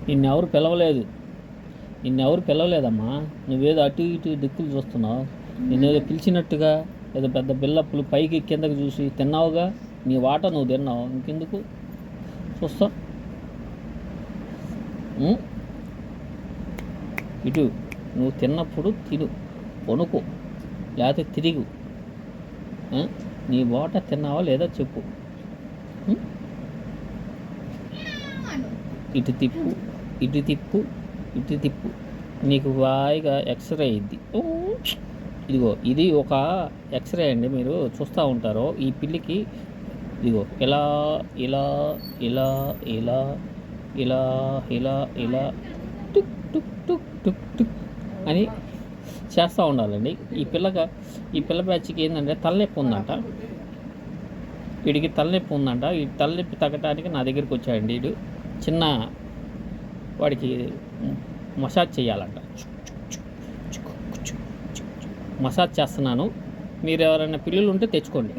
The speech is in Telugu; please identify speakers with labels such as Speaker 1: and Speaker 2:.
Speaker 1: నిన్నెవరు పిలవలేదు, నిన్నెవరు పిలవలేదమ్మా. నువ్వేదో అటు ఇటు దిక్కులు చూస్తున్నావు. నిన్నేదో పిలిచినట్టుగా ఏదో పెద్ద బిల్లప్పులు పైకి కిందకి చూసి తిన్నావుగా. నీ వాట నువ్వు తిన్నావు, ఇంకెందుకు చూస్తా. ఇటు నువ్వు తిన్నప్పుడు తిను, వణుకు, లేకపోతే తిరిగు. నీ వాట తిన్నావా లేదా చెప్పు. ఇటు తిప్పు, ఇటు తిప్పు, ఇటు తిప్పు. నీకు హాయిగా ఎక్స్రే అయింది. ఇదిగో ఇది ఒక ఎక్స్రే అండి, మీరు చూస్తూ ఉంటారు. ఈ పిల్లికి ఇదిగో ఇలా ఇలా ఇలా ఇలా ఇలా ఇలా ఇలా టుక్ టుక్ టుక్ టుక్ టుక్ అని చేస్తూ ఉండాలండి. ఈ పిల్ల బ్యాచ్కి ఏంటంటే తలనొప్పి ఉందంట. వీడికి తలనొప్పి ఉందంట. ఈ తలనొప్పి తగ్గడానికి నా దగ్గరికి వచ్చాడండి. వీడు చిన్న వాడికి మసాజ్ చేయాలంట. మసాజ్ చేస్తున్నాను. మీరు ఎవరైనా పిల్లలు ఉంటే తెచ్చుకోండి.